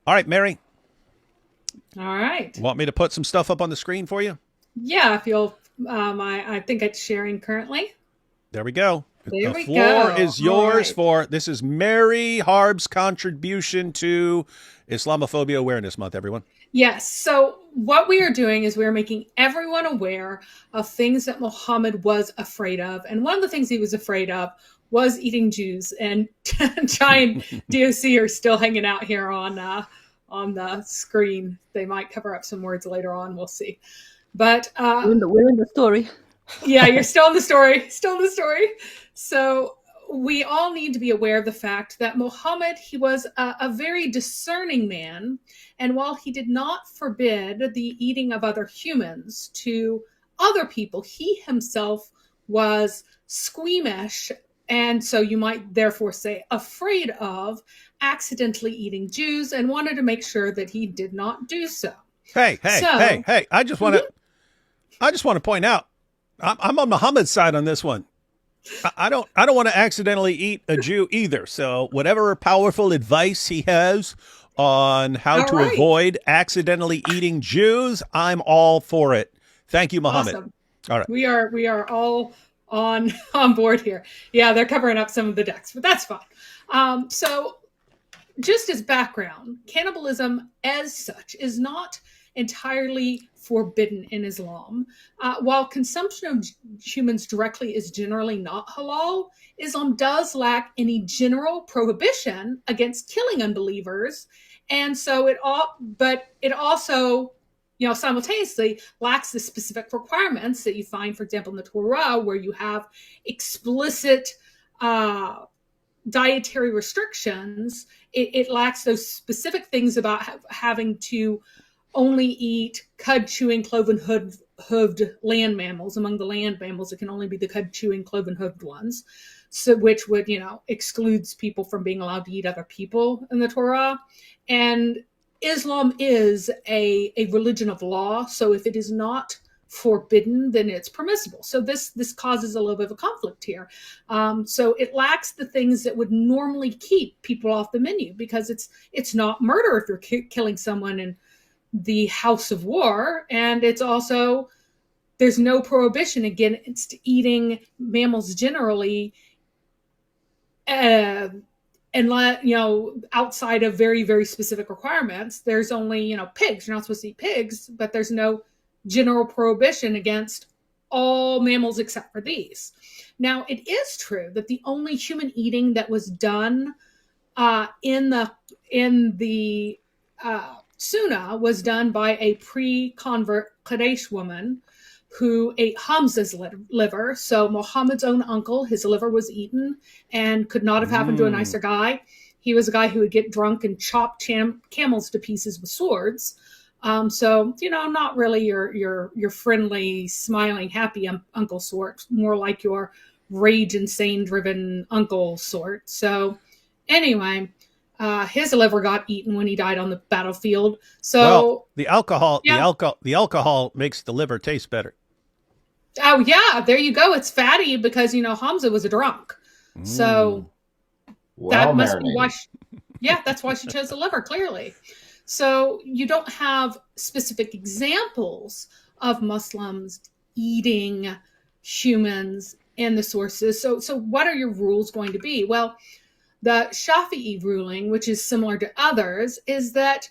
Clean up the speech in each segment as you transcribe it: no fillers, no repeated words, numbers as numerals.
All right, Mary, All right. want me to put some stuff up on the screen for you? Yeah, if you'll, I think it's sharing currently. There we go. There The we floor go. is All yours right. for this is Mary Harb's contribution to Islamophobia Awareness Month, everyone. Yes. So what we are doing is we're making everyone aware of things that Muhammad was afraid of, and one of the things he was afraid of was eating Jews. And Chai and DOC are still hanging out here on the screen. They might cover up some words later on. We'll see. But We're in the story. yeah, you're still in the story, still in the story. So we all need to be aware of the fact that Muhammad, he was a very discerning man. And while he did not forbid the eating of other humans to other people, he himself was squeamish. And so you might therefore say afraid of accidentally eating Jews and wanted to make sure that he did not do so. Hey, hey, hey, So, hey! mhm. I just want to point out, I'm on Muhammad's side on this one. I don't want to accidentally eat a Jew either. So whatever powerful advice he has on how All to right. avoid accidentally eating Jews, I'm all for it. Thank you, Muhammad. Awesome. All right. We are all on board here. Yeah, they're covering up some of the decks, but that's fine. So just as background, cannibalism as such is not entirely forbidden in Islam. While consumption of humans directly is generally not halal, Islam does lack any general prohibition against killing unbelievers, and so but it also, simultaneously lacks the specific requirements that you find, for example, in the Torah, where you have explicit uh, dietary restrictions. It lacks those specific things about having to only eat cud chewing, cloven hooved land mammals. Among the land mammals, it can only be the cud chewing, cloven hooved ones. So, which would, excludes people from being allowed to eat other people in the Torah. And Islam is a religion of law. So if it is not forbidden, then it's permissible. So this causes a little bit of a conflict here. So it lacks the things that would normally keep people off the menu, because it's not murder if you're killing someone in the house of war, and it's also, there's no prohibition against eating mammals generally, uh, and outside of very very specific requirements. There's only, pigs, you're not supposed to eat pigs, but there's no general prohibition against all mammals except for these. Now, it is true that the only human eating that was done in the Sunnah was done by a pre-convert Quraysh woman who ate Hamza's liver. So Muhammad's own uncle, his liver was eaten, and could not have happened to a Mm. nicer guy. He was a guy who would get drunk and chop camels to pieces with swords. So not really your friendly, smiling, happy uncle sort, more like your rage insane driven uncle sort. So anyway, his liver got eaten when he died on the battlefield. Well, So yeah. the alcohol makes the liver taste better. Oh yeah, there you go. It's fatty because Hamza was a drunk. Mm. So Well that must be why marinated. yeah, that's why she chose the liver, clearly. So you don't have specific examples of Muslims eating humans in the sources. So what are your rules going to be? Well, the Shafi'i ruling, which is similar to others, is that,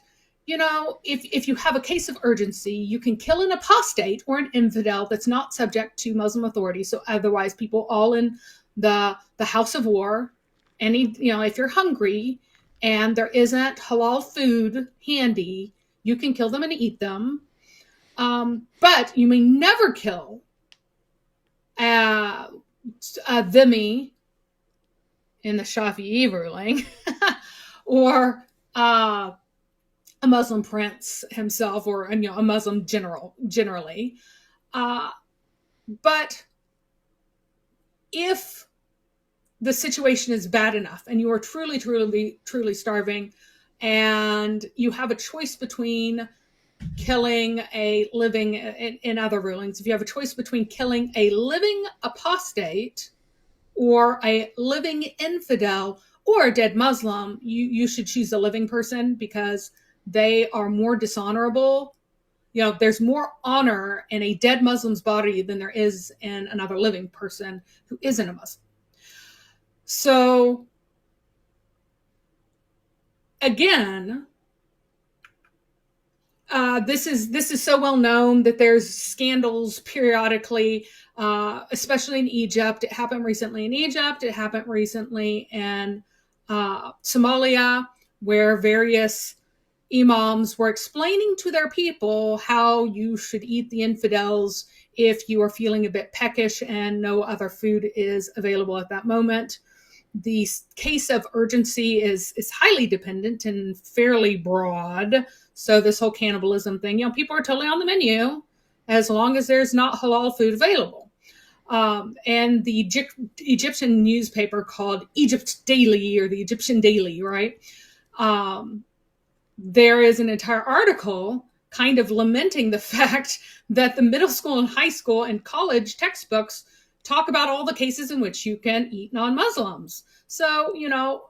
if you have a case of urgency, you can kill an apostate or an infidel that's not subject to Muslim authority. So otherwise, people all in the house of war. If you're hungry and there isn't halal food handy, you can kill them and eat them. But you may never kill uh, a dhimmi in the Shafi'i ruling, or a Muslim prince himself, or a Muslim generally. Uh, but if the situation is bad enough and you are truly, truly, truly starving, and you have a choice between killing a living, in other rulings, if you have a choice between killing a living apostate or a living infidel, or a dead Muslim, you should choose a living person because they are more dishonorable. You know, there's more honor in a dead Muslim's body than there is in another living person who isn't a Muslim. So again, this is so well known that there's scandals periodically, especially in Egypt. It happened recently in Egypt. It happened recently in Somalia, where various imams were explaining to their people how you should eat the infidels if you are feeling a bit peckish and no other food is available at that moment. The case of urgency is highly dependent and fairly broad. So this whole cannibalism thing, you know, people are totally on the menu as long as there's not halal food available. And the Egyptian newspaper called Egypt Daily, or the Egyptian Daily, right? There is an entire article kind of lamenting the fact that the middle school and high school and college textbooks talk about all the cases in which you can eat non-Muslims. So, you know,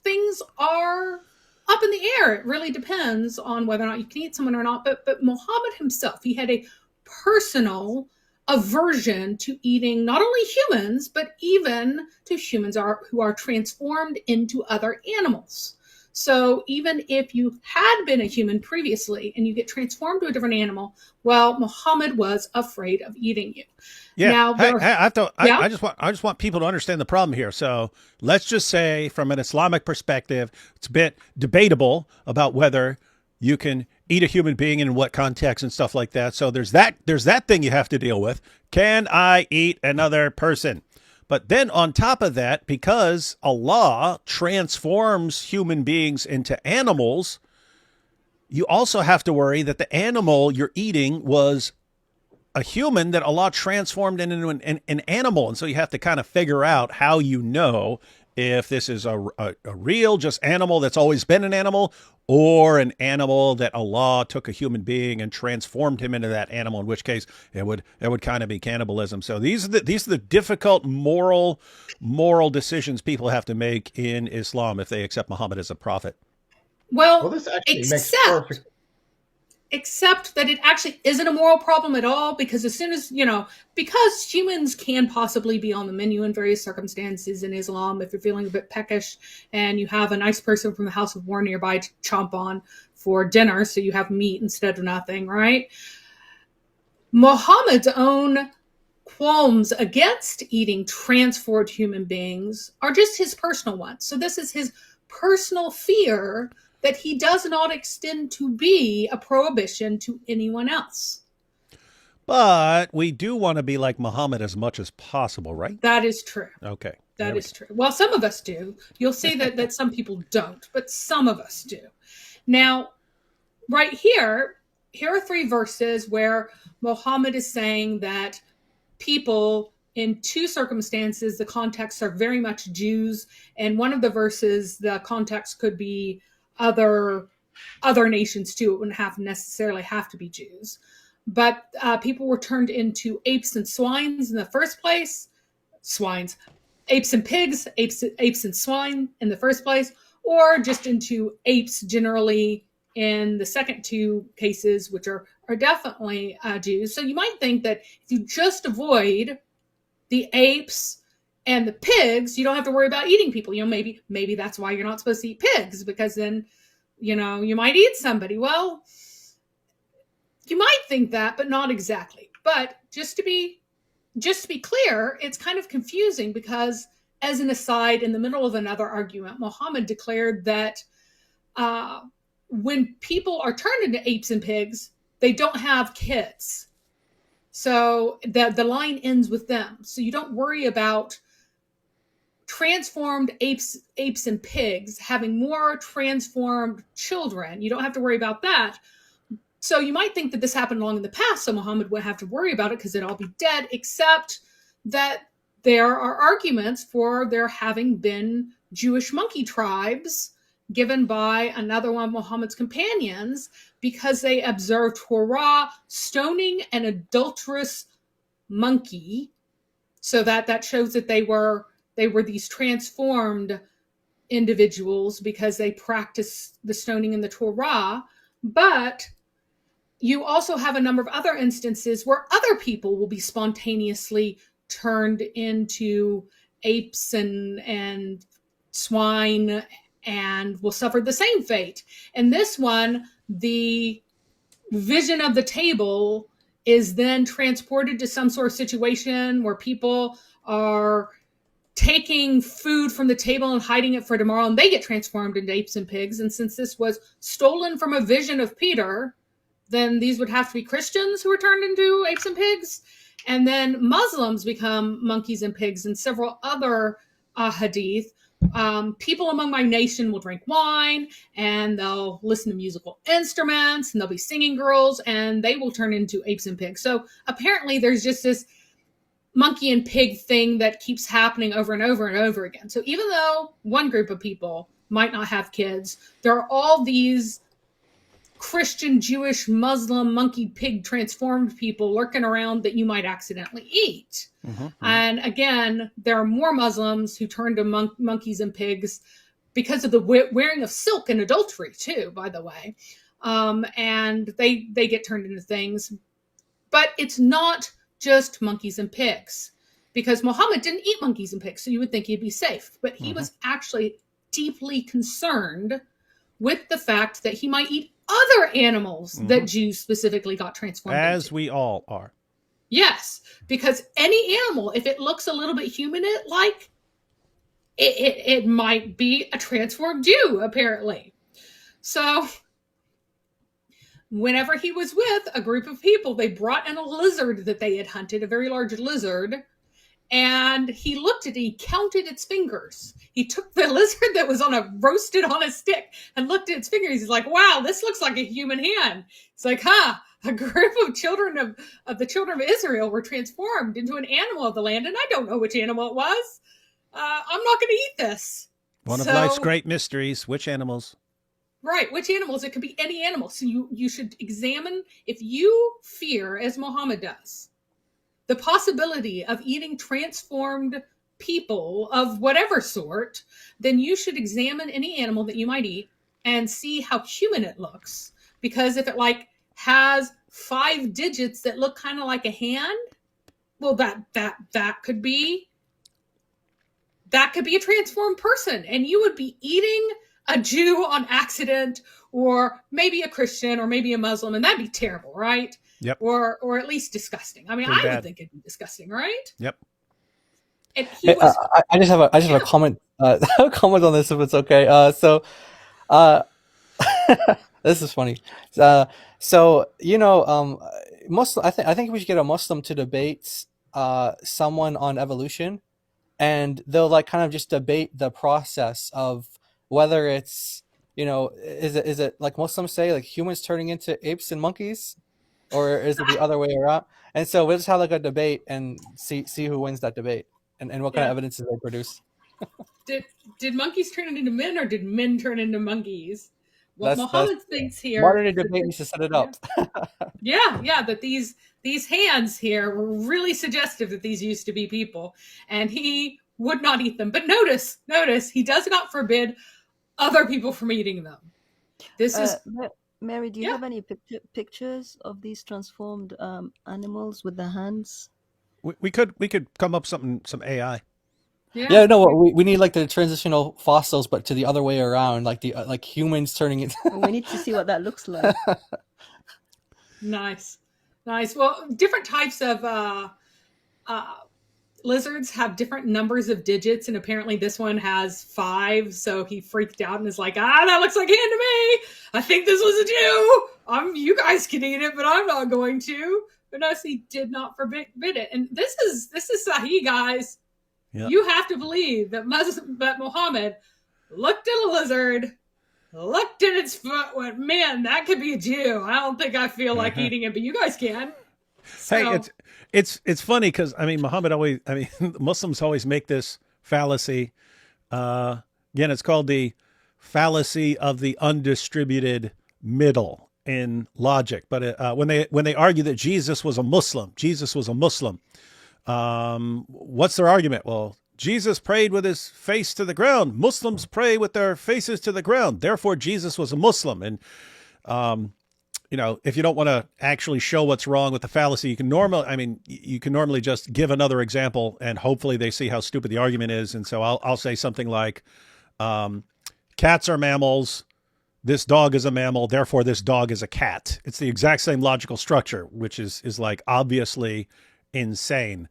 things are up in the air. It really depends on whether or not you can eat someone or not. But Muhammad himself, he had a personal aversion to eating not only humans, but even to humans who are transformed into other animals. So even if you had been a human previously and you get transformed to a different animal, well, Muhammad was afraid of eating you. Yeah. Now, I just want people to understand the problem here. So let's just say, from an Islamic perspective, it's a bit debatable about whether you can eat a human being and in what context and stuff like that. So there's that thing you have to deal with. Can I eat another person? But then on top of that, because Allah transforms human beings into animals, you also have to worry that the animal you're eating was a human that Allah transformed into an animal. And so you have to kind of figure out how you know if this is a real just animal that's always been an animal, or an animal that Allah took a human being and transformed him into that animal, in which case it would kind of be cannibalism. So these are the difficult moral decisions people have to make in Islam if they accept Muhammad as a prophet. well, This actually makes except perfect. except that it actually isn't a moral problem at all, because as soon as, you know, because humans can possibly be on the menu in various circumstances in Islam, if you're feeling a bit peckish and you have a nice person from the House of War nearby to chomp on for dinner, so you have meat instead of nothing, right? Muhammad's own qualms against eating transformed human beings are just his personal ones. So this is his personal fear that he does not extend to be a prohibition to anyone else. But we do want to be like Muhammad as much as possible, right? That is true. Okay. That is true. Well, some of us do. You'll see that some people don't, but some of us do. Now, right here are 3 verses where Muhammad is saying that people in 2 circumstances, the contexts are very much Jews. And one of the verses, the context could be other nations too. It wouldn't necessarily have to be Jews. But people were turned into apes and swines in the first place. Apes and pigs, apes and swine in the first place, or just into apes generally in the second 2 cases, which are definitely Jews. So you might think that if you just avoid the apes and the pigs, you don't have to worry about eating people. You know, maybe that's why you're not supposed to eat pigs, because then, you know, you might eat somebody. Well, you might think that, but not exactly. But just to be clear, it's kind of confusing because, as an aside, in the middle of another argument, Muhammad declared that when people are turned into apes and pigs, they don't have kids. So the line ends with them. So you don't worry about transformed apes and pigs having more transformed children. You don't have to worry about that. So you might think that this happened long in the past, so Muhammad wouldn't have to worry about it because they'd all be dead, except that there are arguments for there having been Jewish monkey tribes given by another one of Muhammad's companions, because they observed Torah stoning an adulterous monkey. So that shows that they were these transformed individuals because they practice the stoning in the Torah, but you also have a number of other instances where other people will be spontaneously turned into apes and swine and will suffer the same fate. In this one, the vision of the table is then transported to some sort of situation where people are taking food from the table and hiding it for tomorrow, and they get transformed into apes and pigs. And since this was stolen from a vision of Peter, then these would have to be Christians who are turned into apes and pigs. And then Muslims become monkeys and pigs, and several other hadith. People among my nation will drink wine, and they'll listen to musical instruments, and they'll be singing girls, and they will turn into apes and pigs. So apparently there's just this monkey and pig thing that keeps happening over and over and over again. So even though one group of people might not have kids, there are all these Christian, Jewish, Muslim, monkey, pig transformed people lurking around that you might accidentally eat. And again, there are more Muslims who turn to monkeys and pigs because of the wearing of silk and adultery too, by the way. And they get turned into things. But it's not just monkeys and pigs, because Muhammad didn't eat monkeys and pigs, so you would think he'd be safe. But he was actually deeply concerned with the fact that he might eat other animals that Jews specifically got transformed as into. we all are. Yes, because any animal, if it looks a little bit human-like, it might be a transformed Jew, apparently. So whenever he was with a group of people, they brought in a lizard that they had hunted, a very large lizard, and he looked at it, he counted its fingers. He took the lizard that was roasted on a stick and looked at its fingers. He's like, wow, this looks like a human hand. It's like, a group of children of the children of Israel were transformed into an animal of the land, and I don't know which animal it was. I'm not going to eat this. One of life's great mysteries. Which animals? Right, which animals? It could be any animal. So you should examine, if you fear, as Muhammad does, the possibility of eating transformed people of whatever sort, then you should examine any animal that you might eat and see how human it looks. Because if it has 5 digits that look kind of like a hand, well, that could be a transformed person, and you would be eating a Jew on accident, or maybe a Christian, or maybe a Muslim, and that'd be terrible, right? Yep. Or at least disgusting. I mean, Pretty I bad. would think it'd be disgusting, right? Yep. And he was. I just have a comment comment on this, if it's okay. This is funny. Muslim. I think we should get a Muslim to debate someone on evolution, and they'll kind of just debate the process of whether it's, is it like Muslims say, humans turning into apes and monkeys, or is it the other way around? And so we'll just have a debate and see who wins that debate, and what kind of evidences they produce. Did monkeys turn into men, or did men turn into monkeys? Well, That's Muhammad thinks here. Modern debate needs to set it up. Yeah, that these hands here were really suggestive that these used to be people, and he would not eat them. But notice, he does not forbid other people from eating them. This is Mary. Do you have any pictures of these transformed animals with the hands? We could come up some AI. Yeah, no, we need the transitional fossils, but to the other way around, like humans turning into. We need to see what that looks like. Nice. Well, different types of lizards have different numbers of digits, and apparently this one has 5. So he freaked out and is like, that looks like a hand to me. I think this was a Jew. You guys can eat it, but I'm not going to. But notice he did not forbid it. And this is Sahih, guys. Yep. You have to believe that Muhammad looked at a lizard, looked at its foot, went, man, that could be a Jew. I don't think I feel like eating it, but you guys can. So, hey, it's funny because Muslims always make this fallacy. Again, it's called the fallacy of the undistributed middle in logic. But when they argue that Jesus was a Muslim, what's their argument? Well, Jesus prayed with his face to the ground. Muslims pray with their faces to the ground. Therefore, Jesus was a Muslim. And, if you don't want to actually show what's wrong with the fallacy, you can normally just give another example and hopefully they see how stupid the argument is. And so I'll say something like, cats are mammals. This dog is a mammal. Therefore, this dog is a cat. It's the exact same logical structure, which is like obviously insane.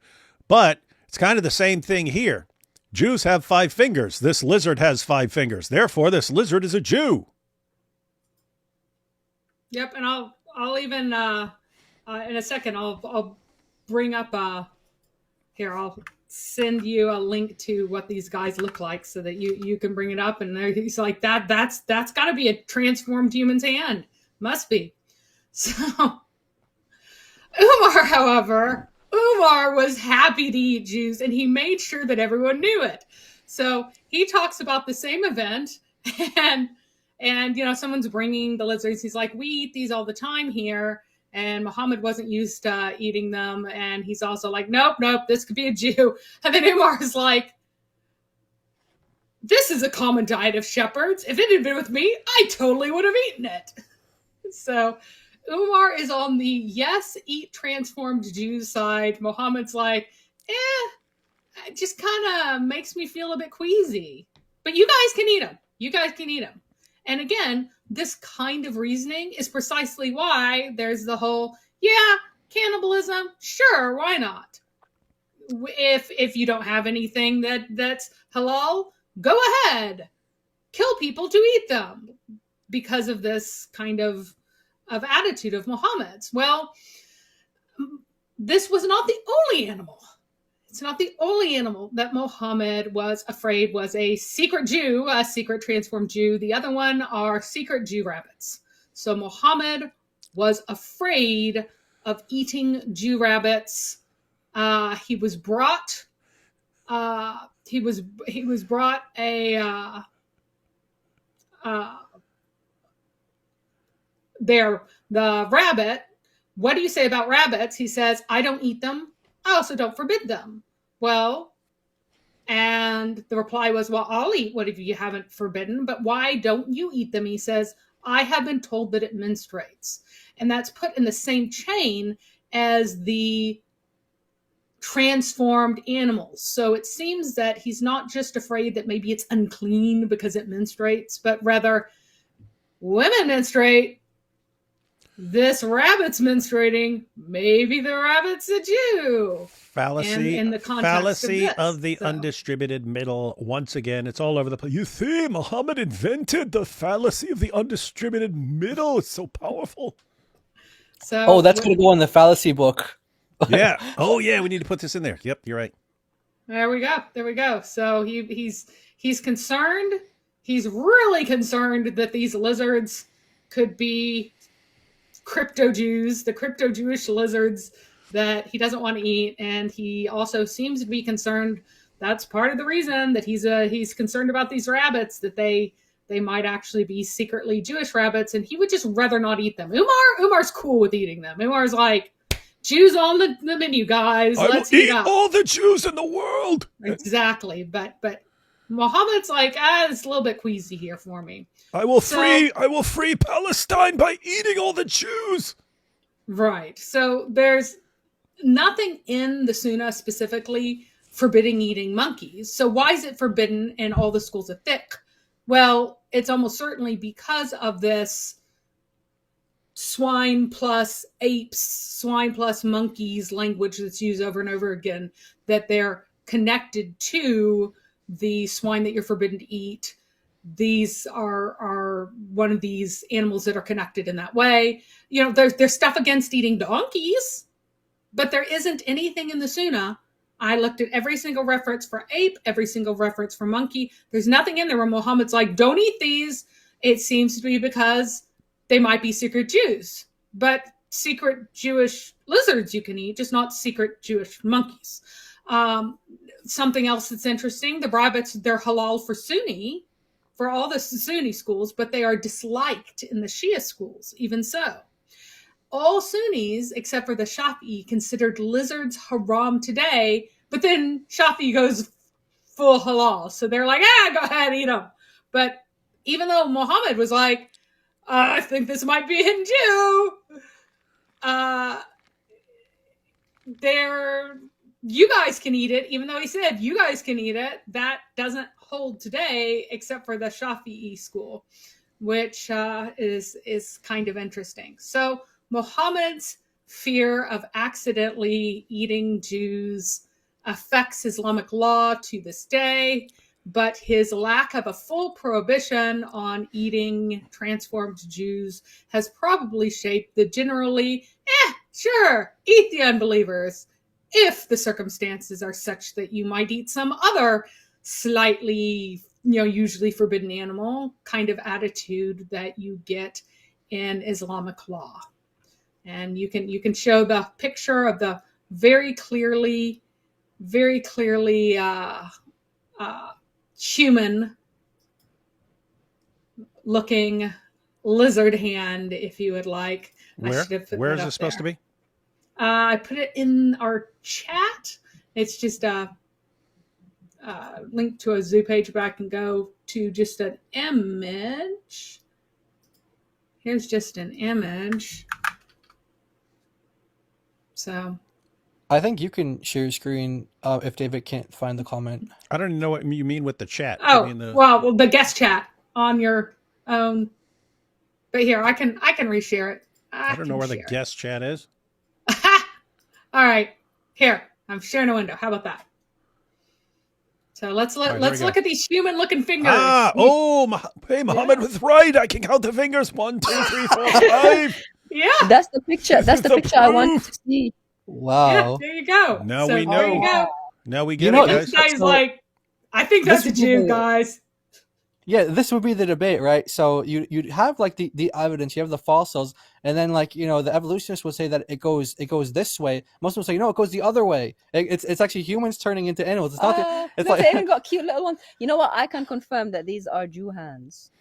But it's kind of the same thing here. Jews have 5 fingers. This lizard has 5 fingers. Therefore, this lizard is a Jew. Yep, and I'll even in a second I'll bring up here I'll send you a link to what these guys look like so that you can bring it up, and he's like that's got to be a transformed human's hand, must be. So Umar was happy to eat Jews, and he made sure that everyone knew it. So he talks about the same event, and someone's bringing the lizards. He's like, we eat these all the time here. And Muhammad wasn't used to eating them. And he's also like, nope, this could be a Jew. And then Umar's like, this is a common diet of shepherds. If it had been with me, I totally would have eaten it. So Umar is on the yes, eat transformed Jews side. Muhammad's like, it just kind of makes me feel a bit queasy. But you guys can eat them. You guys can eat them. And again, this kind of reasoning is precisely why there's the whole, cannibalism, sure, why not? If you don't have anything that's halal, go ahead. Kill people to eat them. Because of this kind of attitude of Muhammad's. Well, this was not the only animal. It's not the only animal that Muhammad was afraid was a secret Jew, a secret transformed Jew. The other one are secret Jew rabbits. So Muhammad was afraid of eating Jew rabbits. He was brought the rabbit. What do you say about rabbits? He says, I don't eat them. I also don't forbid them. Well, and the reply was, well, I'll eat what if you haven't forbidden, but why don't you eat them? He says, I have been told that it menstruates. And that's put in the same chain as the transformed animals. So it seems that he's not just afraid that maybe it's unclean because it menstruates, but rather women menstruate. This rabbit's menstruating. Maybe the rabbit's a Jew. Fallacy. In the context of the undistributed middle. Once again, it's all over the place. You see, Muhammad invented the fallacy of the undistributed middle. It's so powerful. So, that's going to go in the fallacy book. Yeah. Oh, yeah. We need to put this in there. Yep, you're right. There we go. So he's concerned. He's really concerned that these lizards could be crypto Jews, the crypto Jewish lizards that he doesn't want to eat. And he also seems to be concerned. That's part of the reason that he's concerned about these rabbits, that they might actually be secretly Jewish rabbits, and he would just rather not eat them. Umar's cool with eating them. Umar's like, Jews on the menu, guys. Let's eat up. All the Jews in the world. Exactly. But Muhammad's like, it's a little bit queasy here for me. I will free Palestine by eating all the Jews. Right. So there's nothing in the Sunnah specifically forbidding eating monkeys. So why is it forbidden in all the schools of fiqh? Well, it's almost certainly because of this swine plus apes, swine plus monkeys language that's used over and over again, that they're connected to the swine that you're forbidden to eat. These are one of these animals that are connected in that way. You know, there's stuff against eating donkeys, but there isn't anything in the Sunnah. I looked at every single reference for ape, every single reference for monkey. There's nothing in there where Muhammad's like, don't eat these. It seems to be because they might be secret Jews, but secret Jewish lizards you can eat, just not secret Jewish monkeys. Something else that's interesting, the rabbits, they're halal for all the Sunni schools, but they are disliked in the Shia schools, even so. All Sunnis, except for the Shafi'i, considered lizards haram today, but then Shafi'i goes full halal. So they're like, go ahead, eat them. But even though Muhammad was like, I think this might be a hidden Jew, you guys can eat it, even though he said you guys can eat it. That doesn't hold today, except for the Shafi'i school, which is kind of interesting. So Muhammad's fear of accidentally eating Jews affects Islamic law to this day, but his lack of a full prohibition on eating transformed Jews has probably shaped the generally, sure, eat the unbelievers, if the circumstances are such that you might eat some other slightly, usually forbidden animal kind of attitude that you get in Islamic law. And you can show the picture of the very clearly human looking lizard hand, if you would like. Where is it supposed to be? I put it in our chat. It's just a link to a zoo page, but I can go to just an image. Here's just an image. So I think you can share your screen if David can't find the comment. I don't even know what you mean with the chat. Oh, I mean well, the guest chat on your own. But here, I can reshare it. I don't know where the guest chat is. All right, here, I'm sharing a window. How about that? So let's look at these human-looking fingers. Hey, Muhammad was right. I can count the fingers. 1, 2, 3, 4, 5. Yeah, that's the picture. That's the picture I wanted to see. Wow. Yeah, there you go. Now we know. There you go. Now we get You know, it, This guys. guy's like, I think that's a Jew, guys. Yeah, this would be the debate, right? So you'd have like the evidence, you have the fossils, and then like the evolutionists would say that it goes this way. Muslims say no, it goes the other way. It's actually humans turning into animals. It's not. It's look, like they even got cute little ones. You know what? I can confirm that these are Jew hands.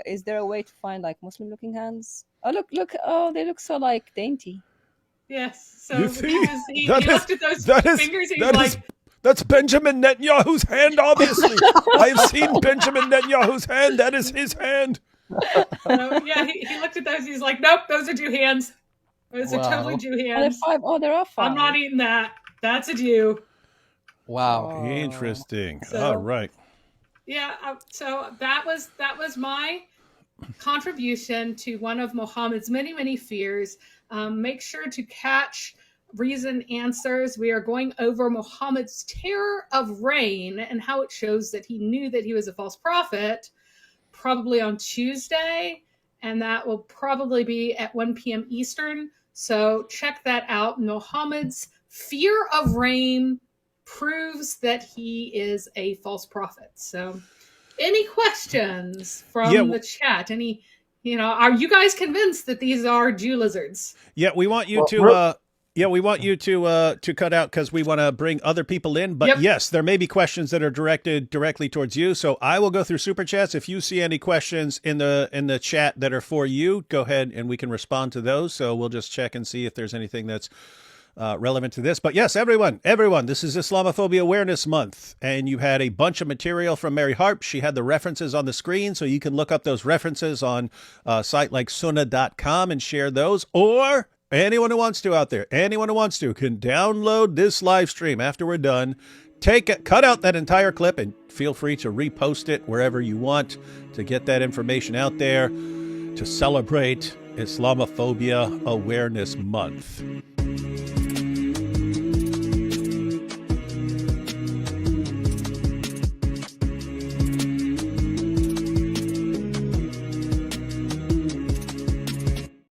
Is there a way to find like Muslim-looking hands? Oh look! Oh, they look so like dainty. Yes. So You see? he looked at those fingers. He's like. That's Benjamin Netanyahu's hand, obviously. I've seen Benjamin Netanyahu's hand. That is his hand. Yeah, he looked at those. He's like, nope, those are Jew hands. Those are totally Jew hands. There are 5. I'm not eating that. That's a Jew. wow. Interesting. So- All right. Yeah. So that was my contribution to one of Muhammad's many, many fears. Make sure to catch Reason Answers. We are going over Muhammad's terror of rain and how it shows that he knew that he was a false prophet, probably on Tuesday, and that will probably be at 1 p.m. Eastern. So check that out. Muhammad's fear of rain proves that he is a false prophet. So any questions from the chat? Any, are you guys convinced that these are Jew lizards? Yeah, we want you to we want you to cut out because we want to bring other people in. But yes, there may be questions that are directed directly towards you. So I will go through super chats. If you see any questions in the chat that are for you, go ahead and we can respond to those. So we'll just check and see if there's anything that's relevant to this. But yes, everyone, this is Islamophobia Awareness Month. And you had a bunch of material from Mary Harp. She had the references on the screen, so you can look up those references on a site like sunnah.com and share those. Or anyone who wants to out there, anyone who wants to can download this live stream after we're done. Take it, cut out that entire clip, and feel free to repost it wherever you want to get that information out there to celebrate Islamophobia Awareness Month.